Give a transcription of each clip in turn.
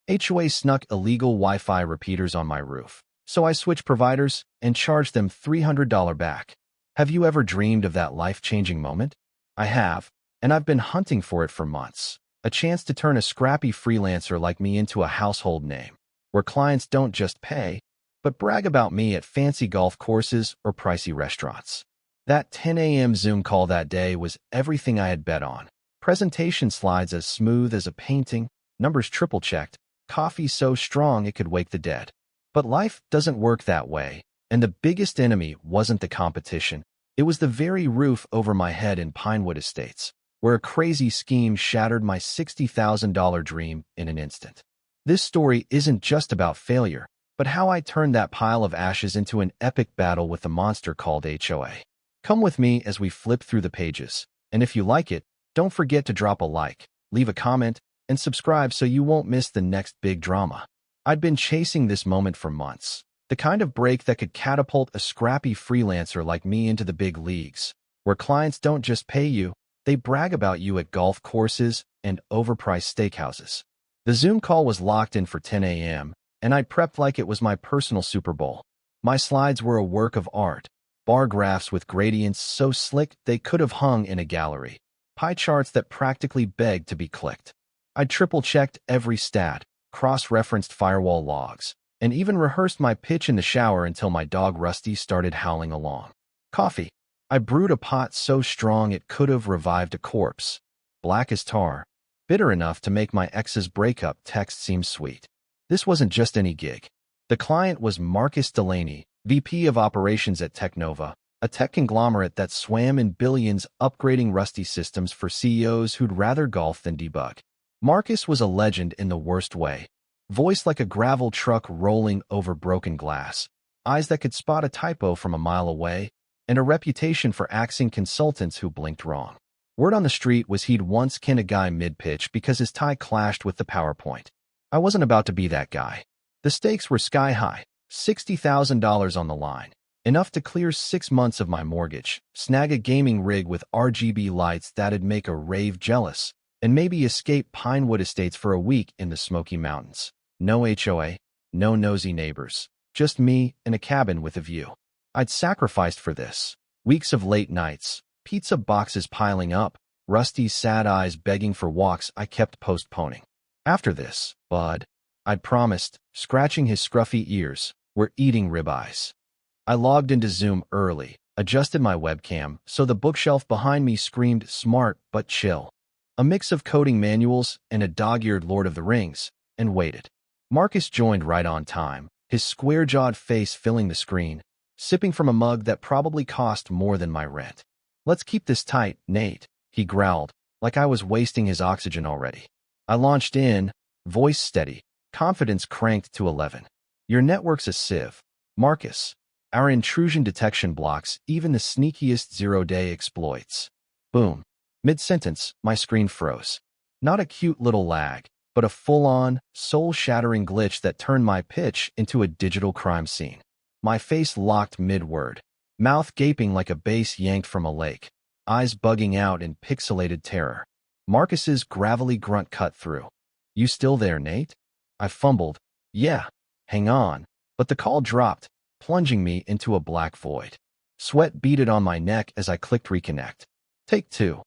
HOA snuck illegal Wi-Fi repeaters on my roof, so I switched providers and charged them $300 back. Have you ever dreamed of that life-changing moment? I have, and I've been hunting for it for months. A chance to turn a scrappy freelancer like me into a household name, where clients don't just pay, but brag about me at fancy golf courses or pricey restaurants. That 10 a.m. Zoom call that day was everything I had bet on. Presentation slides as smooth as a painting, numbers triple-checked, coffee so strong it could wake the dead. But life doesn't work that way, and the biggest enemy wasn't the competition. It was the very roof over my head in Pinewood Estates, where a crazy scheme shattered my $60,000 dream in an instant. This story isn't just about failure, but how I turned that pile of ashes into an epic battle with the monster called HOA. Come with me as we flip through the pages, and if you like it, don't forget to drop a like, leave a comment, and subscribe so you won't miss the next big drama. I'd been chasing this moment for months, the kind of break that could catapult a scrappy freelancer like me into the big leagues, where clients don't just pay you, they brag about you at golf courses and overpriced steakhouses. The Zoom call was locked in for 10 a.m., and I prepped like it was my personal Super Bowl. My slides were a work of art, bar graphs with gradients so slick they could have hung in a gallery, pie charts that practically begged to be clicked. I triple-checked every stat, cross-referenced firewall logs, and even rehearsed my pitch in the shower until my dog Rusty started howling along. Coffee. I brewed a pot so strong it could have revived a corpse. Black as tar. Bitter enough to make my ex's breakup text seem sweet. This wasn't just any gig. The client was Marcus Delaney, VP of Operations at Technova, a tech conglomerate that swam in billions upgrading rusty systems for CEOs who'd rather golf than debug. Marcus was a legend in the worst way. Voice like a gravel truck rolling over broken glass, eyes that could spot a typo from a mile away, and a reputation for axing consultants who blinked wrong. Word on the street was he'd once canned a guy mid-pitch because his tie clashed with the PowerPoint. I wasn't about to be that guy. The stakes were sky-high, $60,000 on the line, enough to clear 6 months of my mortgage, snag a gaming rig with RGB lights that'd make a rave jealous, and maybe escape Pinewood Estates for a week in the Smoky Mountains. No HOA, no nosy neighbors, just me and a cabin with a view. I'd sacrificed for this. Weeks of late nights, pizza boxes piling up, Rusty's sad eyes begging for walks I kept postponing. After this, bud, I'd promised, scratching his scruffy ears, we're eating ribeyes. I logged into Zoom early, adjusted my webcam so the bookshelf behind me screamed smart but chill. A mix of coding manuals and a dog-eared Lord of the Rings, and waited. Marcus joined right on time, his square-jawed face filling the screen, sipping from a mug that probably cost more than my rent. Let's keep this tight, Nate, he growled, like I was wasting his oxygen already. I launched in, voice steady, confidence cranked to 11. Your network's a sieve, Marcus. Our intrusion detection blocks even the sneakiest zero-day exploits. Boom. Mid-sentence, my screen froze. Not a cute little lag, but a full-on, soul-shattering glitch that turned my pitch into a digital crime scene. My face locked mid-word, mouth gaping like a bass yanked from a lake, eyes bugging out in pixelated terror. Marcus's gravelly grunt cut through. You still there, Nate? I fumbled. Yeah, hang on. But the call dropped, plunging me into a black void. Sweat beaded on my neck as I clicked reconnect. Take 2.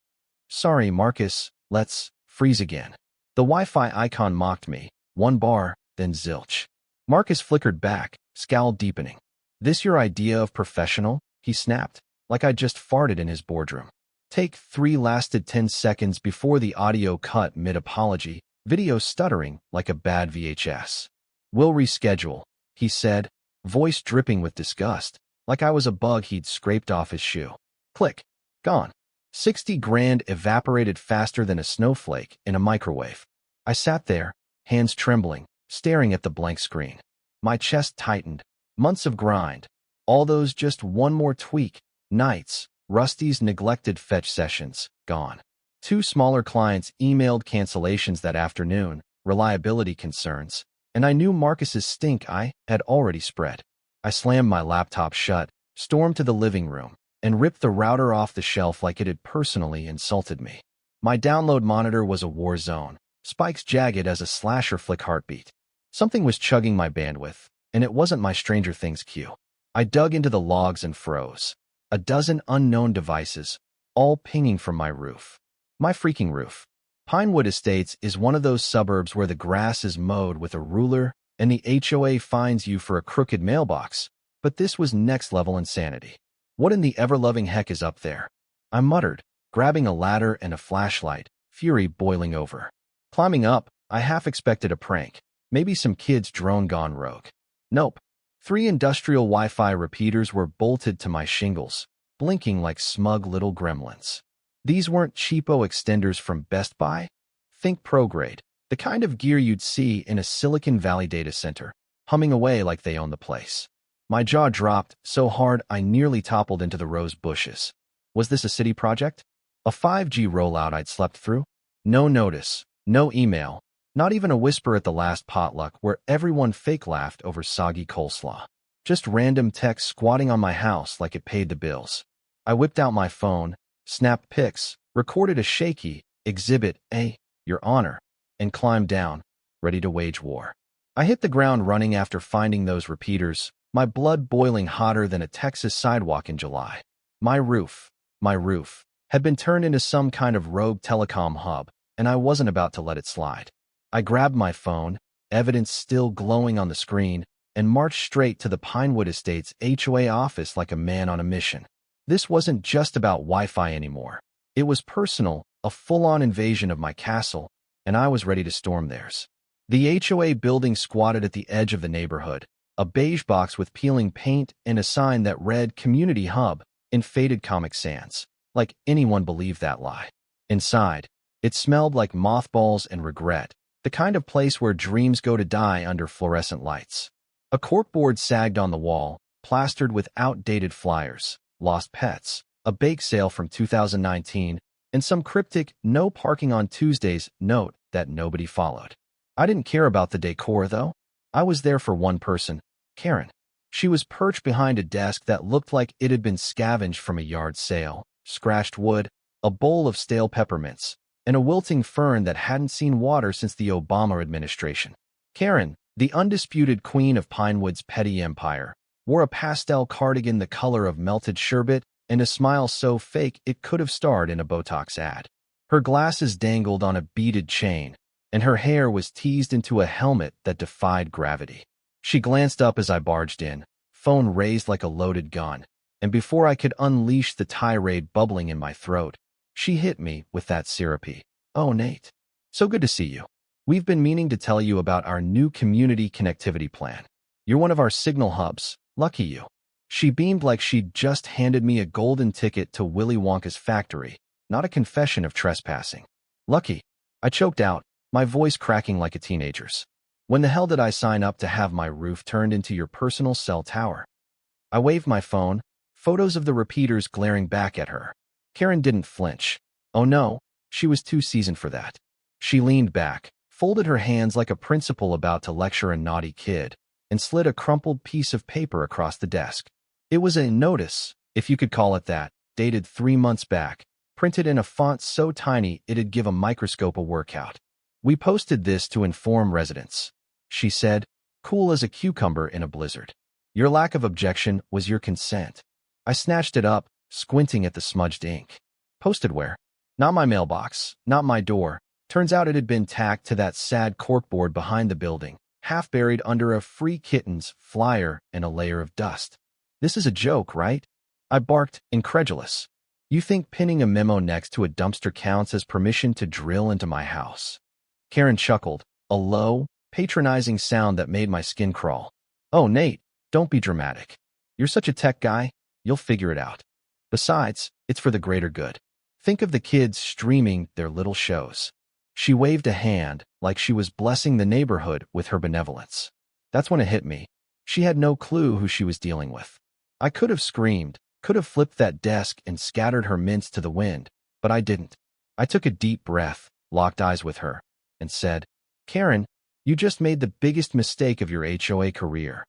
Sorry, Marcus, let's freeze again. The Wi-Fi icon mocked me. 1 bar, then zilch. Marcus flickered back, scowl deepening. This your idea of professional? He snapped, like I'd just farted in his boardroom. Take 3 lasted 10 seconds before the audio cut mid-apology, video stuttering like a bad VHS. We'll reschedule, he said, voice dripping with disgust, like I was a bug he'd scraped off his shoe. Click. Gone. 60 grand evaporated faster than a snowflake in a microwave. I sat there, hands trembling, staring at the blank screen. My chest tightened. Months of grind. All those just one more tweak. Nights. Rusty's neglected fetch sessions. Gone. 2 smaller clients emailed cancellations that afternoon, reliability concerns, and I knew Marcus's stink eye had already spread. I slammed my laptop shut, stormed to the living room, and ripped the router off the shelf like it had personally insulted me. My download monitor was a war zone, spikes jagged as a slasher flick heartbeat. Something was chugging my bandwidth, and it wasn't my Stranger Things cue. I dug into the logs and froze. A dozen unknown devices, all pinging from my roof. My freaking roof. Pinewood Estates is one of those suburbs where the grass is mowed with a ruler and the HOA fines you for a crooked mailbox, but this was next-level insanity. What in the ever-loving heck is up there? I muttered, grabbing a ladder and a flashlight, fury boiling over. Climbing up, I half expected a prank, maybe some kid's drone gone rogue. Nope. 3 industrial Wi-Fi repeaters were bolted to my shingles, blinking like smug little gremlins. These weren't cheapo extenders from Best Buy. Think pro-grade, the kind of gear you'd see in a Silicon Valley data center, humming away like they own the place. My jaw dropped so hard I nearly toppled into the rose bushes. Was this a city project? A 5G rollout I'd slept through? No notice, no email, not even a whisper at the last potluck where everyone fake laughed over soggy coleslaw. Just random text squatting on my house like it paid the bills. I whipped out my phone, snapped pics, recorded a shaky Exhibit A, Your Honor, and climbed down, ready to wage war. I hit the ground running after finding those repeaters, my blood boiling hotter than a Texas sidewalk in July. My roof, had been turned into some kind of rogue telecom hub, and I wasn't about to let it slide. I grabbed my phone, evidence still glowing on the screen, and marched straight to the Pinewood Estates HOA office like a man on a mission. This wasn't just about Wi-Fi anymore. It was personal, a full-on invasion of my castle, and I was ready to storm theirs. The HOA building squatted at the edge of the neighborhood, a beige box with peeling paint and a sign that read Community Hub in faded Comic Sans. Like anyone believed that lie. Inside, it smelled like mothballs and regret, the kind of place where dreams go to die under fluorescent lights. A corkboard sagged on the wall, plastered with outdated flyers, lost pets, a bake sale from 2019, and some cryptic "no parking on Tuesdays" note that nobody followed. I didn't care about the decor, though. I was there for one person, Karen. She was perched behind a desk that looked like it had been scavenged from a yard sale, scratched wood, a bowl of stale peppermints, and a wilting fern that hadn't seen water since the Obama administration. Karen, the undisputed queen of Pinewood's petty empire, wore a pastel cardigan the color of melted sherbet and a smile so fake it could have starred in a Botox ad. Her glasses dangled on a beaded chain, and her hair was teased into a helmet that defied gravity. She glanced up as I barged in, phone raised like a loaded gun, and before I could unleash the tirade bubbling in my throat, she hit me with that syrupy, "Oh, Nate. So good to see you. We've been meaning to tell you about our new community connectivity plan. You're one of our signal hubs, lucky you." She beamed like she'd just handed me a golden ticket to Willy Wonka's factory, not a confession of trespassing. Lucky. I choked out, my voice cracking like a teenager's. When the hell did I sign up to have my roof turned into your personal cell tower? I waved my phone, photos of the repeaters glaring back at her. Karen didn't flinch. Oh no, she was too seasoned for that. She leaned back, folded her hands like a principal about to lecture a naughty kid, and slid a crumpled piece of paper across the desk. It was a notice, if you could call it that, dated 3 months back, printed in a font so tiny it'd give a microscope a workout. "We posted this to inform residents," she said, cool as a cucumber in a blizzard. "Your lack of objection was your consent." I snatched it up, squinting at the smudged ink. Posted where? Not my mailbox, not my door. Turns out it had been tacked to that sad corkboard behind the building, half buried under a Free Kittens flyer and a layer of dust. "This is a joke, right?" I barked, incredulous. "You think pinning a memo next to a dumpster counts as permission to drill into my house?" Karen chuckled, a low, patronizing sound that made my skin crawl. "Oh, Nate, don't be dramatic. You're such a tech guy, you'll figure it out. Besides, it's for the greater good. Think of the kids streaming their little shows." She waved a hand like she was blessing the neighborhood with her benevolence. That's when it hit me. She had no clue who she was dealing with. I could have screamed, could have flipped that desk and scattered her mints to the wind, but I didn't. I took a deep breath, locked eyes with her, and said, "Karen, you just made the biggest mistake of your HOA career."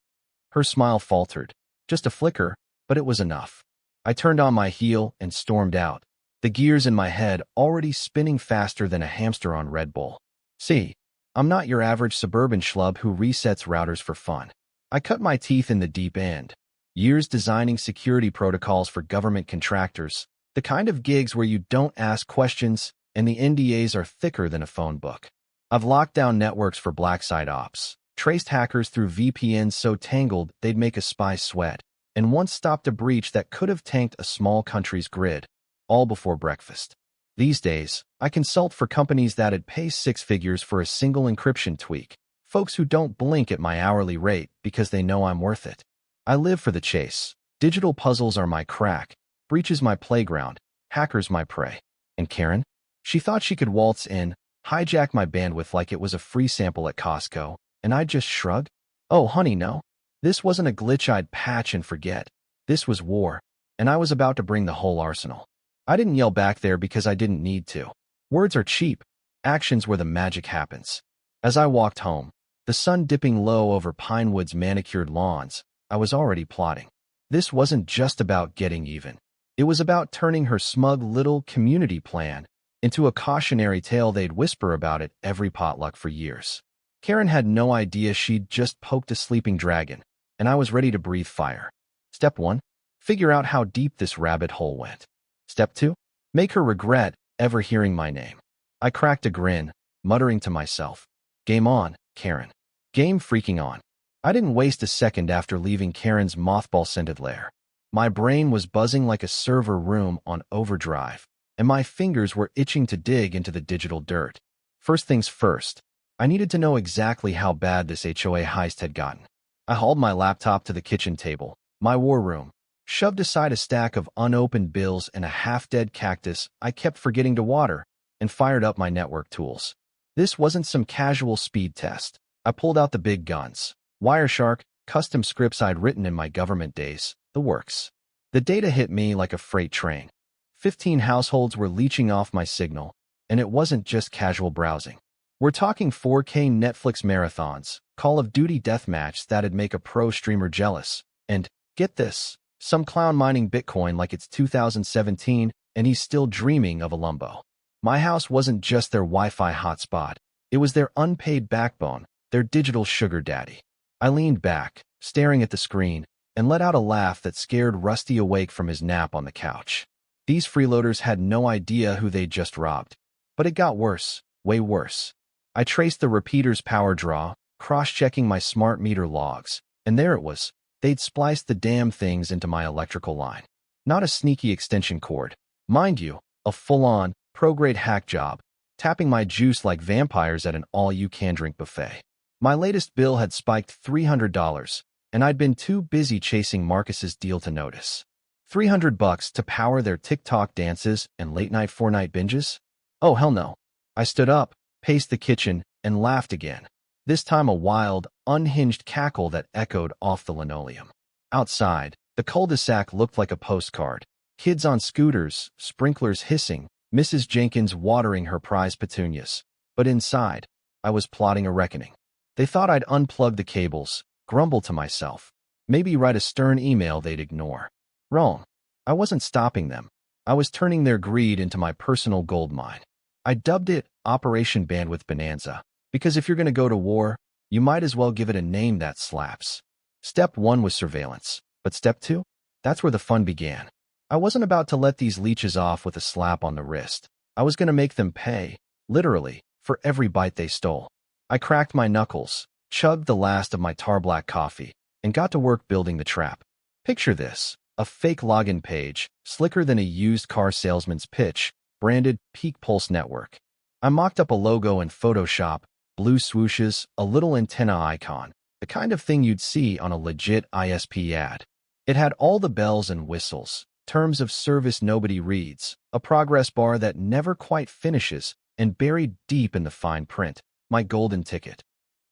Her smile faltered. Just a flicker, but it was enough. I turned on my heel and stormed out, the gears in my head already spinning faster than a hamster on Red Bull. See, I'm not your average suburban schlub who resets routers for fun. I cut my teeth in the deep end. Years designing security protocols for government contractors, the kind of gigs where you don't ask questions and the NDAs are thicker than a phone book. I've locked down networks for black site ops, traced hackers through VPNs so tangled they'd make a spy sweat, and once stopped a breach that could have tanked a small country's grid, all before breakfast. These days, I consult for companies that'd pay six figures for a single encryption tweak, folks who don't blink at my hourly rate because they know I'm worth it. I live for the chase. Digital puzzles are my crack, breaches my playground, hackers my prey. And Karen? She thought she could waltz in, hijack my bandwidth like it was a free sample at Costco, and I'd just shrug? Oh, honey, no. This wasn't a glitch I'd patch and forget. This was war, and I was about to bring the whole arsenal. I didn't yell back there because I didn't need to. Words are cheap. Action's where the magic happens. As I walked home, the sun dipping low over Pinewood's manicured lawns, I was already plotting. This wasn't just about getting even. It was about turning her smug little community plan into a cautionary tale they'd whisper about at every potluck for years. Karen had no idea she'd just poked a sleeping dragon, and I was ready to breathe fire. Step 1. Figure out how deep this rabbit hole went. Step 2. Make her regret ever hearing my name. I cracked a grin, muttering to myself, "Game on, Karen. Game freaking on." I didn't waste a second after leaving Karen's mothball-scented lair. My brain was buzzing like a server room on overdrive, and my fingers were itching to dig into the digital dirt. First things first, I needed to know exactly how bad this HOA heist had gotten. I hauled my laptop to the kitchen table, my war room, shoved aside a stack of unopened bills and a half-dead cactus I kept forgetting to water, and fired up my network tools. This wasn't some casual speed test. I pulled out the big guns. Wireshark, custom scripts I'd written in my government days, the works. The data hit me like a freight train. 15 households were leeching off my signal, and it wasn't just casual browsing. We're talking 4K Netflix marathons, Call of Duty deathmatch that'd make a pro streamer jealous, and, get this, some clown mining Bitcoin like it's 2017 and he's still dreaming of a Lumbo. My house wasn't just their Wi-Fi hotspot. It was their unpaid backbone, their digital sugar daddy. I leaned back, staring at the screen, and let out a laugh that scared Rusty awake from his nap on the couch. These freeloaders had no idea who they'd just robbed. But it got worse, way worse. I traced the repeater's power draw, cross-checking my smart meter logs, and there it was. They'd spliced the damn things into my electrical line. Not a sneaky extension cord. Mind you, a full-on, pro-grade hack job, tapping my juice like vampires at an all-you-can-drink buffet. My latest bill had spiked $300, and I'd been too busy chasing Marcus's deal to notice. $300 to power their TikTok dances and late-night Fortnite binges? Oh, hell no. I stood up, paced the kitchen, and laughed again. This time a wild, unhinged cackle that echoed off the linoleum. Outside, the cul-de-sac looked like a postcard. Kids on scooters, sprinklers hissing, Mrs. Jenkins watering her prize petunias. But inside, I was plotting a reckoning. They thought I'd unplug the cables, grumble to myself, maybe write a stern email they'd ignore. Wrong. I wasn't stopping them. I was turning their greed into my personal gold mine. I dubbed it Operation Bandwidth Bonanza, because if you're going to go to war, you might as well give it a name that slaps. Step 1 was surveillance, but step 2? That's where the fun began. I wasn't about to let these leeches off with a slap on the wrist. I was going to make them pay, literally, for every byte they stole. I cracked my knuckles, chugged the last of my tar black coffee, and got to work building the trap. Picture this, a fake login page, slicker than a used car salesman's pitch, branded Peak Pulse Network. I mocked up a logo in Photoshop, blue swooshes, a little antenna icon, the kind of thing you'd see on a legit ISP ad. It had all the bells and whistles, terms of service nobody reads, a progress bar that never quite finishes, and buried deep in the fine print, my golden ticket.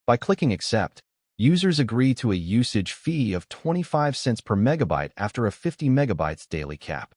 By clicking accept, users agree to a usage fee of 25 cents per megabyte after a 50 megabytes daily cap.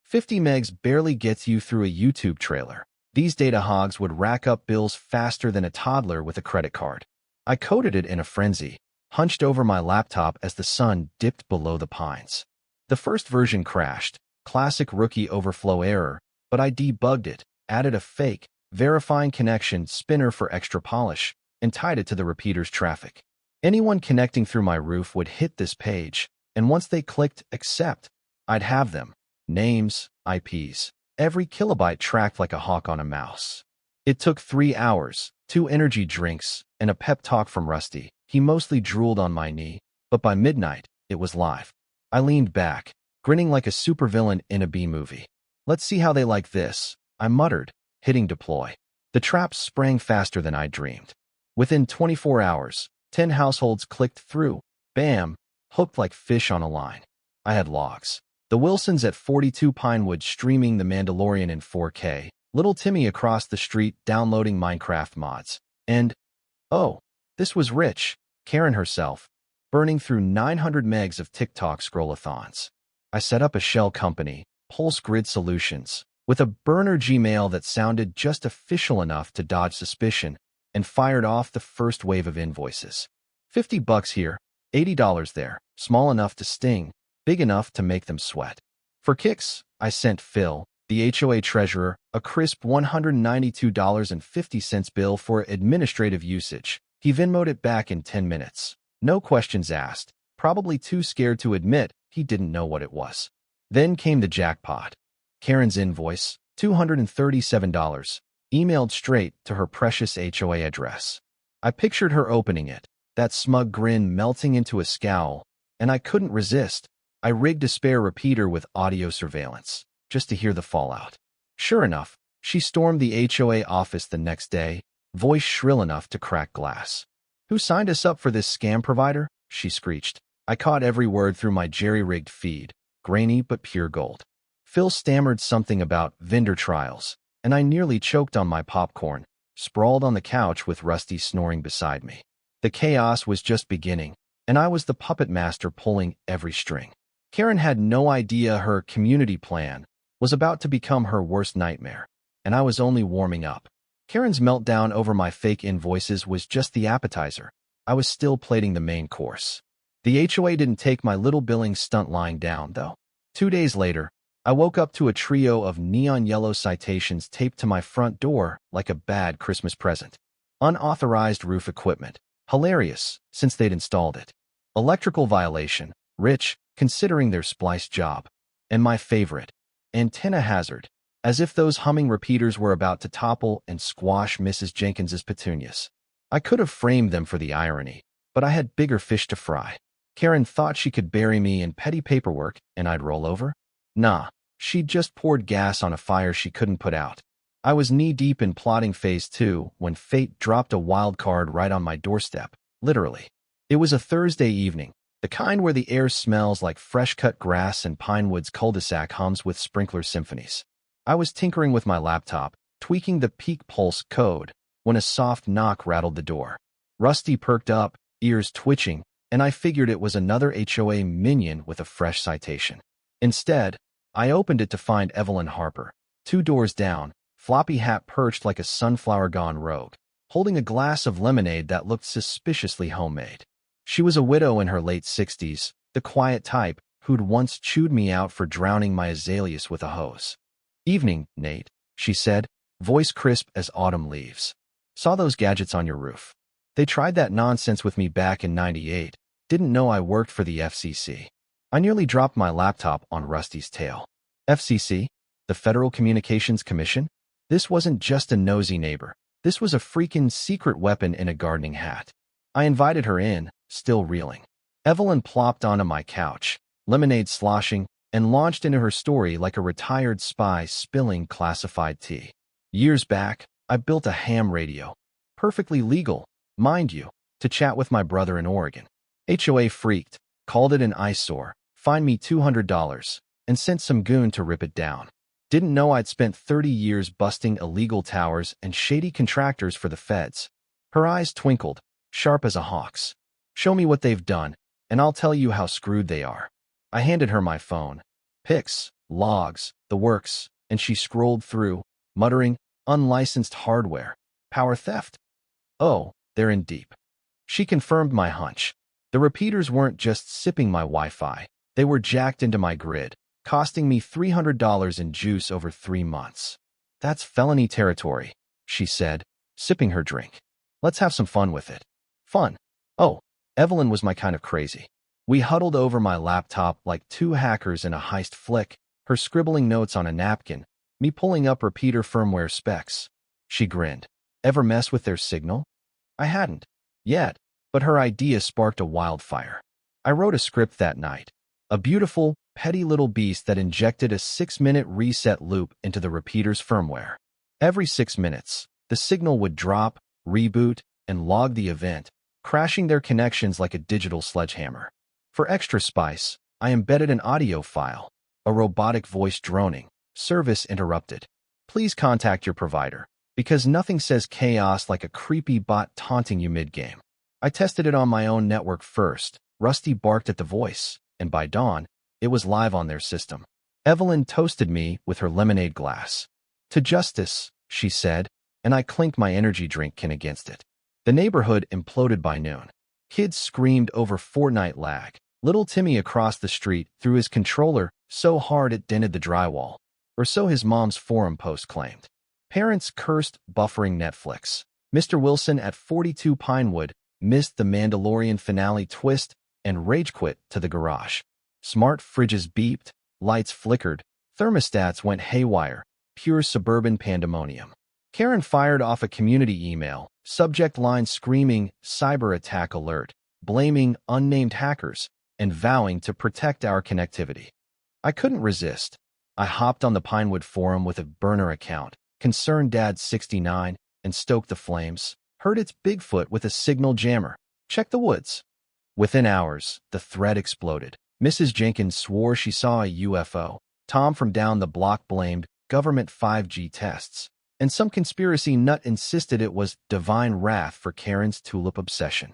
50 megs barely gets you through a YouTube trailer. These data hogs would rack up bills faster than a toddler with a credit card. I coded it in a frenzy, hunched over my laptop as the sun dipped below the pines. The first version crashed, classic rookie overflow error, but I debugged it, added a fake, verifying connection, spinner for extra polish, and tied it to the repeater's traffic. Anyone connecting through my roof would hit this page, and once they clicked accept, I'd have them. Names, IPs, every kilobyte tracked like a hawk on a mouse. It took 3 hours, 2 energy drinks, and a pep talk from Rusty. He mostly drooled on my knee, but by midnight, it was live. I leaned back, grinning like a supervillain in a B-movie. Let's see how they like this, I muttered, hitting deploy. The traps sprang faster than I dreamed. Within 24 hours, 10 households clicked through. Bam! Hooked like fish on a line. I had logs. The Wilsons at 42 Pinewood streaming The Mandalorian in 4K. Little Timmy across the street downloading Minecraft mods. And, oh, this was Rich, Karen herself, burning through 900 megs of TikTok scrollathons. I set up a shell company, Pulse Grid Solutions, with a burner Gmail that sounded just official enough to dodge suspicion, and fired off the first wave of invoices. $50 here, $80 there, small enough to sting, big enough to make them sweat. For kicks, I sent Phil, the HOA treasurer, a crisp $192.50 bill for administrative usage. He Venmo'd it back in 10 minutes. No questions asked, probably too scared to admit he didn't know what it was. Then came the jackpot. Karen's invoice, $237, emailed straight to her precious HOA address. I pictured her opening it, that smug grin melting into a scowl, and I couldn't resist. I rigged a spare repeater with audio surveillance, just to hear the fallout. Sure enough, she stormed the HOA office the next day, voice shrill enough to crack glass. "Who signed us up for this scam provider?" she screeched. I caught every word through my jerry-rigged feed, grainy but pure gold. Phil stammered something about vendor trials, and I nearly choked on my popcorn, sprawled on the couch with Rusty snoring beside me. The chaos was just beginning, and I was the puppet master pulling every string. Karen had no idea her community plan was about to become her worst nightmare, and I was only warming up. Karen's meltdown over my fake invoices was just the appetizer. I was still plating the main course. The HOA didn't take my little billing stunt lying down, though. 2 days later, I woke up to a trio of neon yellow citations taped to my front door like a bad Christmas present. Unauthorized roof equipment. Hilarious, since they'd installed it. Electrical violation. Rich, considering their splice job. And my favorite, antenna hazard, as if those humming repeaters were about to topple and squash Mrs. Jenkins's petunias. I could have framed them for the irony, but I had bigger fish to fry. Karen thought she could bury me in petty paperwork and I'd roll over? Nah, she'd just poured gas on a fire she couldn't put out. I was knee-deep in plotting phase 2 when fate dropped a wild card right on my doorstep, literally. It was a Thursday evening, the kind where the air smells like fresh-cut grass and Pinewood's cul-de-sac hums with sprinkler symphonies. I was tinkering with my laptop, tweaking the peak pulse code, when a soft knock rattled the door. Rusty perked up, ears twitching, and I figured it was another HOA minion with a fresh citation. Instead, I opened it to find Evelyn Harper, 2 doors down, floppy hat perched like a sunflower gone rogue, holding a glass of lemonade that looked suspiciously homemade. She was a widow in her late 60s, the quiet type who'd once chewed me out for drowning my azaleas with a hose. "Evening, Nate," she said, voice crisp as autumn leaves. "Saw those gadgets on your roof. They tried that nonsense with me back in '98. Didn't know I worked for the FCC." I nearly dropped my laptop on Rusty's tail. FCC? The Federal Communications Commission? This wasn't just a nosy neighbor. This was a freaking secret weapon in a gardening hat. I invited her in, still reeling. Evelyn plopped onto my couch, lemonade sloshing, and launched into her story like a retired spy spilling classified tea. Years back, I built a ham radio. Perfectly legal, mind you, to chat with my brother in Oregon. HOA freaked, called it an eyesore, fined me $200, and sent some goon to rip it down. Didn't know I'd spent 30 years busting illegal towers and shady contractors for the feds. Her eyes twinkled, sharp as a hawk's. "Show me what they've done, and I'll tell you how screwed they are." I handed her my phone. Pics, logs, the works, and she scrolled through, muttering, "Unlicensed hardware. Power theft. Oh, they're in deep." She confirmed my hunch. The repeaters weren't just sipping my Wi-Fi. They were jacked into my grid, costing me $300 in juice over 3 months. That's felony territory. she said, sipping her drink. Let's have some fun with it. Fun? Oh, Evelyn was my kind of crazy. We huddled over my laptop like two hackers in a heist flick, her scribbling notes on a napkin, me pulling up repeater firmware specs. She grinned. Ever mess with their signal? I hadn't. Yet, but her idea sparked a wildfire. I wrote a script that night. A beautiful, petty little beast that injected a 6-minute reset loop into the repeater's firmware. Every 6 minutes, the signal would drop, reboot, and log the event, crashing their connections like a digital sledgehammer. For extra spice, I embedded an audio file, a robotic voice droning, service interrupted. Please contact your provider, because nothing says chaos like a creepy bot taunting you mid-game. I tested it on my own network first. Rusty barked at the voice, and by dawn, it was live on their system. Evelyn toasted me with her lemonade glass. To justice, she said, and I clinked my energy drink can against it. The neighborhood imploded by noon. Kids screamed over Fortnite lag. Little Timmy across the street threw his controller so hard it dented the drywall, or so his mom's forum post claimed. Parents cursed buffering Netflix. Mr. Wilson at 42 Pinewood missed the Mandalorian finale twist and rage quit to the garage. Smart fridges beeped, lights flickered, thermostats went haywire, pure suburban pandemonium. Karen fired off a community email, subject line screaming, "Cyber attack alert," blaming unnamed hackers, and vowing to protect our connectivity. I couldn't resist. I hopped on the Pinewood forum with a burner account, concerned Dad 69, and stoked the flames. Heard it's Bigfoot with a signal jammer. Check the woods. Within hours, the thread exploded. Mrs. Jenkins swore she saw a UFO. Tom from down the block blamed government 5G tests. And some conspiracy nut insisted it was divine wrath for Karen's tulip obsession.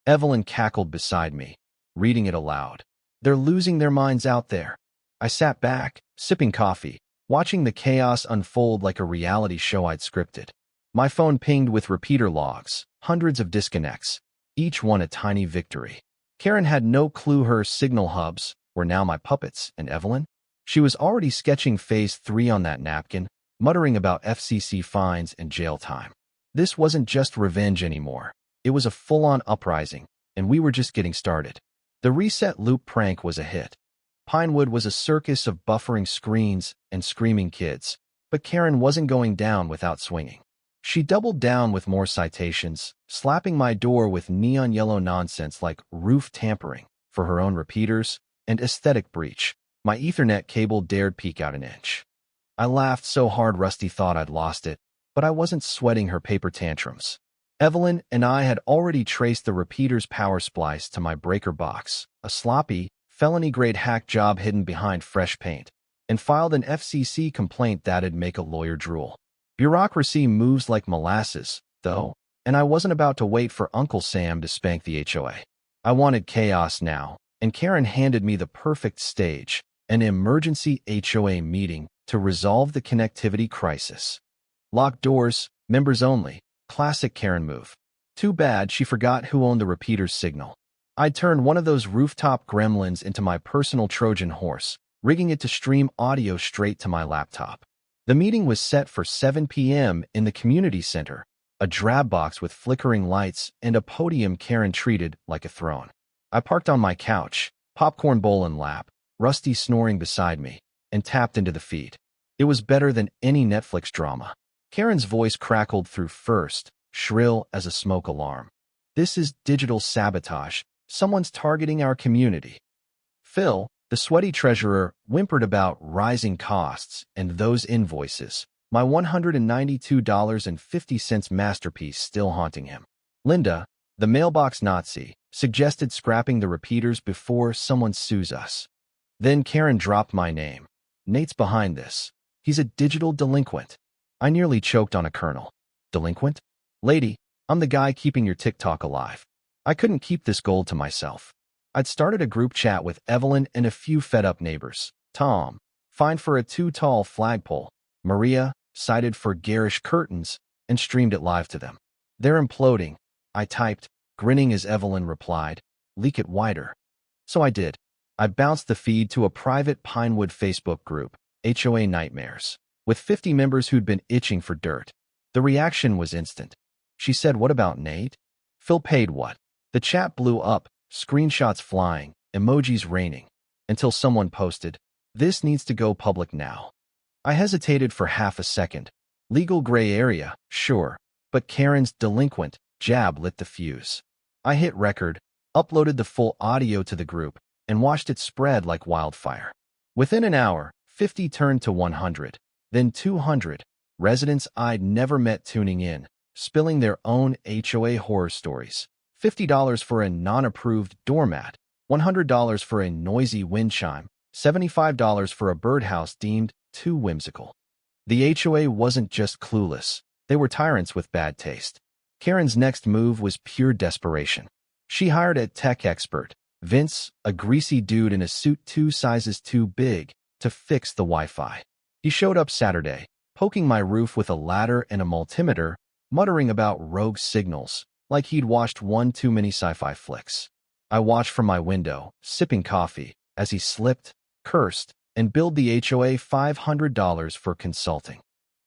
Evelyn cackled beside me, reading it aloud. They're losing their minds out there. I sat back, sipping coffee, watching the chaos unfold like a reality show I'd scripted. My phone pinged with repeater logs, hundreds of disconnects, each one a tiny victory. Karen had no clue her signal hubs were now my puppets, and Evelyn? She was already sketching phase 3 on that napkin, muttering about FCC fines and jail time. This wasn't just revenge anymore. It was a full-on uprising, and we were just getting started. The reset loop prank was a hit. Pinewood was a circus of buffering screens and screaming kids, but Karen wasn't going down without swinging. She doubled down with more citations, slapping my door with neon yellow nonsense like roof tampering for her own repeaters and aesthetic breach. My Ethernet cable dared peek out an inch. I laughed so hard Rusty thought I'd lost it, but I wasn't sweating her paper tantrums. Evelyn and I had already traced the repeater's power splice to my breaker box, a sloppy, felony-grade hack job hidden behind fresh paint, and filed an FCC complaint that'd make a lawyer drool. Bureaucracy moves like molasses, though, and I wasn't about to wait for Uncle Sam to spank the HOA. I wanted chaos now, and Karen handed me the perfect stage, an emergency HOA meeting to resolve the connectivity crisis. Locked doors, members only, classic Karen move. Too bad she forgot who owned the repeater's signal. I turned one of those rooftop gremlins into my personal Trojan horse, rigging it to stream audio straight to my laptop. The meeting was set for 7 p.m. in the community center, a drab box with flickering lights and a podium Karen treated like a throne. I parked on my couch, popcorn bowl in lap, Rusty snoring beside me, and tapped into the feed. It was better than any Netflix drama. Karen's voice crackled through first, shrill as a smoke alarm. This is digital sabotage. Someone's targeting our community. Phil, the sweaty treasurer, whimpered about rising costs and those invoices, my $192.50 masterpiece still haunting him. Linda, the mailbox Nazi, suggested scrapping the repeaters before someone sues us. Then Karen dropped my name. Nate's behind this. He's a digital delinquent. I nearly choked on a kernel. Delinquent? Lady, I'm the guy keeping your TikTok alive. I couldn't keep this gold to myself. I'd started a group chat with Evelyn and a few fed-up neighbors. Tom, fined for a too-tall flagpole. Maria, cited for garish curtains, and streamed it live to them. They're imploding, I typed, grinning as Evelyn replied, leak it wider. So I did. I bounced the feed to a private Pinewood Facebook group, HOA Nightmares, with 50 members who'd been itching for dirt. The reaction was instant. She said, "What about Nate? Phil paid what?" The chat blew up, screenshots flying, emojis raining, until someone posted, "This needs to go public now." I hesitated for half a second. Legal gray area, sure, but Karen's delinquent jab lit the fuse. I hit record, uploaded the full audio to the group, and watched it spread like wildfire. Within an hour, 50 turned to 100, then 200. Residents I'd never met tuning in, spilling their own HOA horror stories. $50 for a non-approved doormat, $100 for a noisy wind chime, $75 for a birdhouse deemed too whimsical. The HOA wasn't just clueless, they were tyrants with bad taste. Karen's next move was pure desperation. She hired a tech expert, Vince, a greasy dude in a suit 2 sizes too big, to fix the Wi-Fi. He showed up Saturday, poking my roof with a ladder and a multimeter, muttering about rogue signals, like he'd watched one too many sci-fi flicks. I watched from my window, sipping coffee, as he slipped, cursed, and billed the HOA $500 for consulting.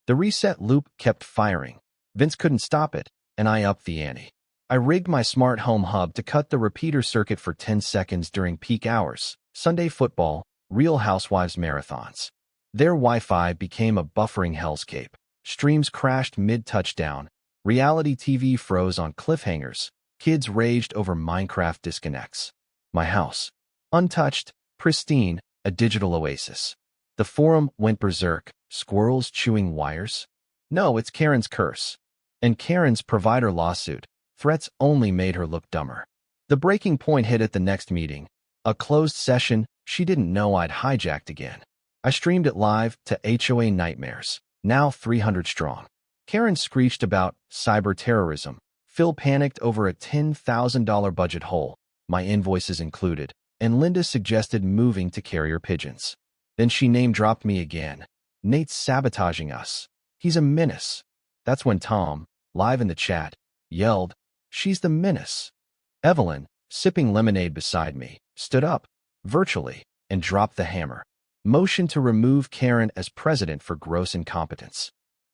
The reset loop kept firing. Vince couldn't stop it, and I upped the ante. I rigged my smart home hub to cut the repeater circuit for 10 seconds during peak hours, Sunday football, Real Housewives marathons. Their Wi-Fi became a buffering hellscape. Streams crashed mid-touchdown. Reality TV froze on cliffhangers. Kids raged over Minecraft disconnects. My house, untouched, pristine, a digital oasis. The forum went berserk. Squirrels chewing wires? No, it's Karen's curse. And Karen's provider lawsuit. Threats only made her look dumber. The breaking point hit at the next meeting. A closed session she didn't know I'd hijacked again. I streamed it live to HOA Nightmares, now 300 strong. Karen screeched about cyber terrorism. Phil panicked over a $10,000 budget hole, my invoices included, and Linda suggested moving to carrier pigeons. Then she name-dropped me again. Nate's sabotaging us. He's a menace. That's when Tom, live in the chat, yelled, "She's the menace." Evelyn, sipping lemonade beside me, stood up, virtually, and dropped the hammer. Motion to remove Karen as president for gross incompetence.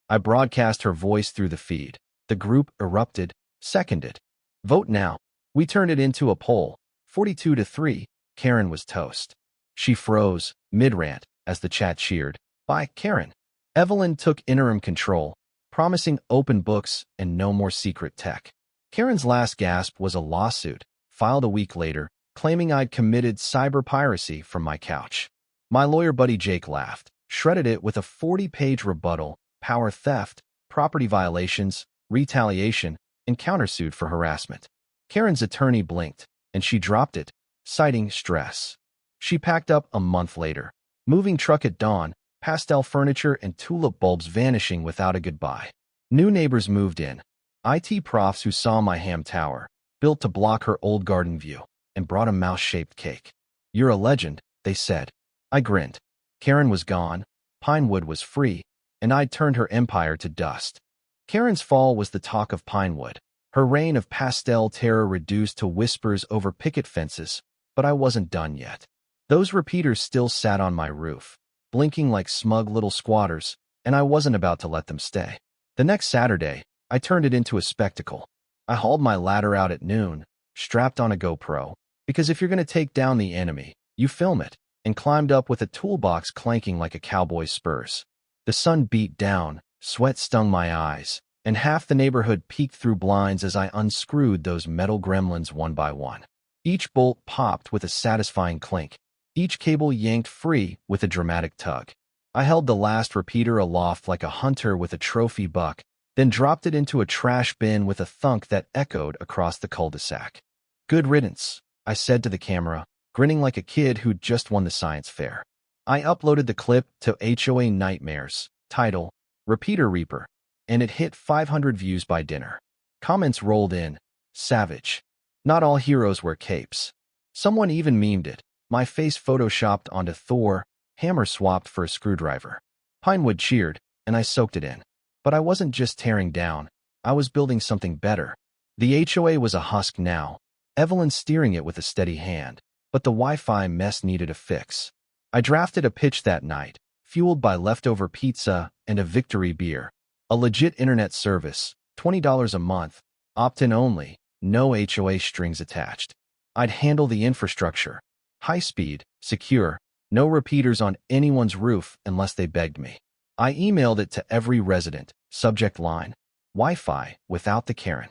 I broadcast her voice through the feed. The group erupted, seconded. Vote now. We turned it into a poll. 42-3, Karen was toast. She froze, mid-rant, as the chat cheered. By Karen. Evelyn took interim control, promising open books and no more secret tech. Karen's last gasp was a lawsuit, filed a week later, claiming I'd committed cyber piracy from my couch. My lawyer buddy Jake laughed, shredded it with a 40-page rebuttal, power theft, property violations, retaliation, and countersued for harassment. Karen's attorney blinked, and she dropped it, citing stress. She packed up a month later, moving truck at dawn, pastel furniture and tulip bulbs vanishing without a goodbye. New neighbors moved in. IT profs who saw my ham tower, built to block her old garden view, and brought a mouse-shaped cake. "You're a legend," they said. I grinned. Karen was gone, Pinewood was free, and I'd turned her empire to dust. Karen's fall was the talk of Pinewood. Her reign of pastel terror reduced to whispers over picket fences, but I wasn't done yet. Those repeaters still sat on my roof, blinking like smug little squatters, and I wasn't about to let them stay. The next Saturday, I turned it into a spectacle. I hauled my ladder out at noon, strapped on a GoPro, because if you're going to take down the enemy, you film it, and climbed up with a toolbox clanking like a cowboy's spurs. The sun beat down, sweat stung my eyes, and half the neighborhood peeked through blinds as I unscrewed those metal gremlins one by one. Each bolt popped with a satisfying clink, each cable yanked free with a dramatic tug. I held the last repeater aloft like a hunter with a trophy buck, then dropped it into a trash bin with a thunk that echoed across the cul-de-sac. "Good riddance," I said to the camera, grinning like a kid who'd just won the science fair. I uploaded the clip to HOA Nightmares, title, Repeater Reaper, and it hit 500 views by dinner. Comments rolled in. Savage. Not all heroes wear capes. Someone even memed it, my face photoshopped onto Thor, hammer swapped for a screwdriver. Pinewood cheered, and I soaked it in. But I wasn't just tearing down, I was building something better. The HOA was a husk now, Evelyn steering it with a steady hand, but the Wi-Fi mess needed a fix. I drafted a pitch that night, fueled by leftover pizza and a victory beer. A legit internet service, $20 a month, opt-in only, no HOA strings attached. I'd handle the infrastructure. High-speed, secure, no repeaters on anyone's roof unless they begged me. I emailed it to every resident, subject line, Wi-Fi without the Karen.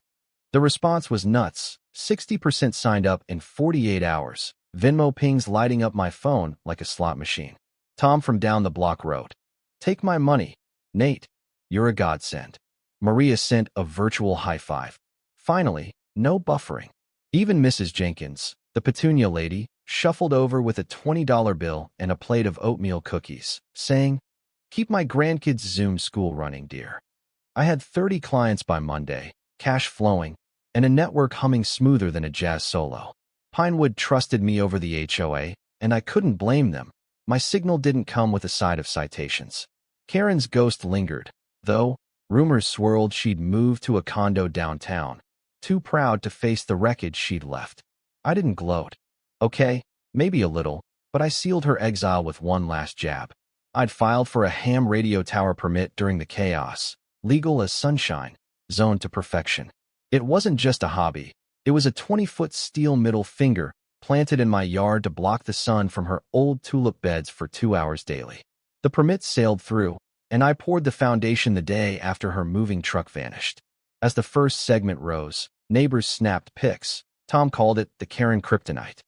The response was nuts, 60% signed up in 48 hours, Venmo pings lighting up my phone like a slot machine. Tom from down the block wrote, "Take my money. Nate, you're a godsend." Maria sent a virtual high five. Finally, no buffering. Even Mrs. Jenkins, the Petunia lady, shuffled over with a $20 bill and a plate of oatmeal cookies, saying, "Keep my grandkids' Zoom school running, dear." I had 30 clients by Monday, cash flowing, and a network humming smoother than a jazz solo. Pinewood trusted me over the HOA, and I couldn't blame them. My signal didn't come with a side of citations. Karen's ghost lingered, though. Rumors swirled she'd moved to a condo downtown, too proud to face the wreckage she'd left. I didn't gloat. Okay, maybe a little, but I sealed her exile with one last jab. I'd filed for a ham radio tower permit during the chaos, legal as sunshine, zoned to perfection. It wasn't just a hobby. It was a 20-foot steel middle finger planted in my yard to block the sun from her old tulip beds for 2 hours daily. The permit sailed through, and I poured the foundation the day after her moving truck vanished. As the first segment rose, neighbors snapped pics. Tom called it the Karen kryptonite.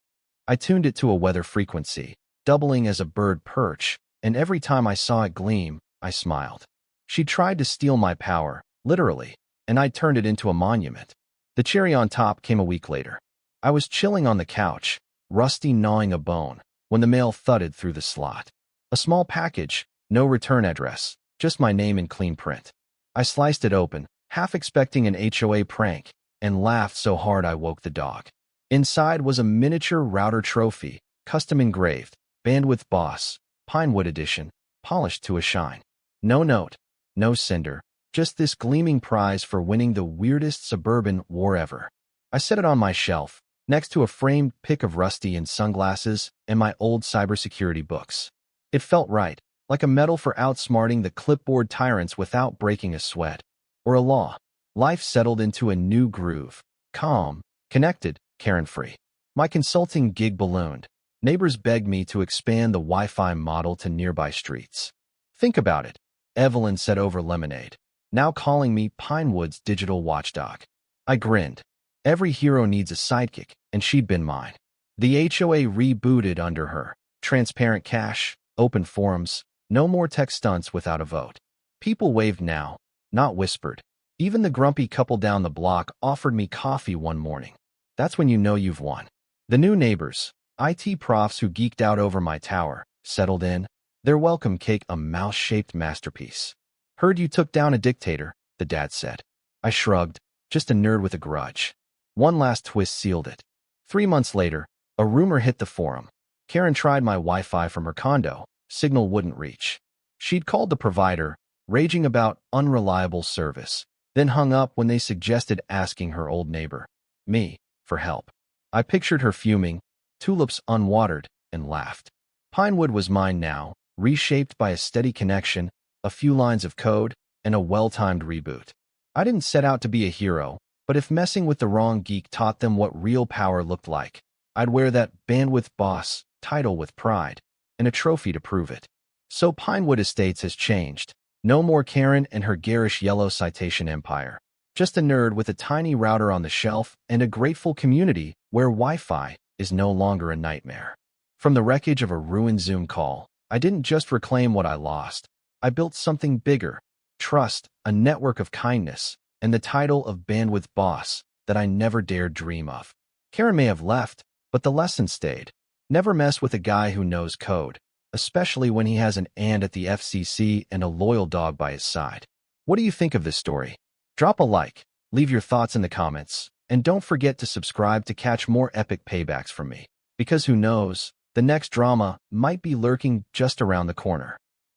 I tuned it to a weather frequency, doubling as a bird perch, and every time I saw it gleam, I smiled. She tried to steal my power, literally, and I turned it into a monument. The cherry on top came a week later. I was chilling on the couch, Rusty gnawing a bone, when the mail thudded through the slot. A small package, no return address, just my name in clean print. I sliced it open, half expecting an HOA prank, and laughed so hard I woke the dog. Inside was a miniature router trophy, custom engraved, Bandwidth Boss, Pinewood Edition, polished to a shine. No note, no sender, just this gleaming prize for winning the weirdest suburban war ever. I set it on my shelf, next to a framed pic of Rusty in sunglasses and my old cybersecurity books. It felt right, like a medal for outsmarting the clipboard tyrants without breaking a sweat. Or a law. Life settled into a new groove. Calm, connected, Karen-free. My consulting gig ballooned. Neighbors begged me to expand the Wi-Fi model to nearby streets. "Think about it," Evelyn said over lemonade, now calling me Pinewood's digital watchdog. I grinned. Every hero needs a sidekick, and she'd been mine. The HOA rebooted under her. Transparent cash, open forums, no more tech stunts without a vote. People waved now, not whispered. Even the grumpy couple down the block offered me coffee one morning. That's when you know you've won. The new neighbors, IT profs who geeked out over my tower, settled in. Their welcome cake a mouse-shaped masterpiece. "Heard you took down a dictator," the dad said. I shrugged, just a nerd with a grudge. One last twist sealed it. 3 months later, a rumor hit the forum. Karen tried my Wi-Fi from her condo. Signal wouldn't reach. She'd called the provider, raging about unreliable service, then hung up when they suggested asking her old neighbor, me, for help. I pictured her fuming, tulips unwatered, and laughed. Pinewood was mine now, reshaped by a steady connection, a few lines of code, and a well-timed reboot. I didn't set out to be a hero, but if messing with the wrong geek taught them what real power looked like, I'd wear that Bandwidth Boss title with pride, and a trophy to prove it. So Pinewood Estates has changed. No more Karen and her garish yellow citation empire. Just a nerd with a tiny router on the shelf and a grateful community where Wi-Fi is no longer a nightmare. From the wreckage of a ruined Zoom call, I didn't just reclaim what I lost. I built something bigger. Trust, a network of kindness, and the title of Bandwidth Boss that I never dared dream of. Karen may have left, but the lesson stayed. Never mess with a guy who knows code, especially when he has an and at the FCC and a loyal dog by his side. What do you think of this story? Drop a like, leave your thoughts in the comments, and don't forget to subscribe to catch more epic paybacks from me. Because who knows, the next drama might be lurking just around the corner.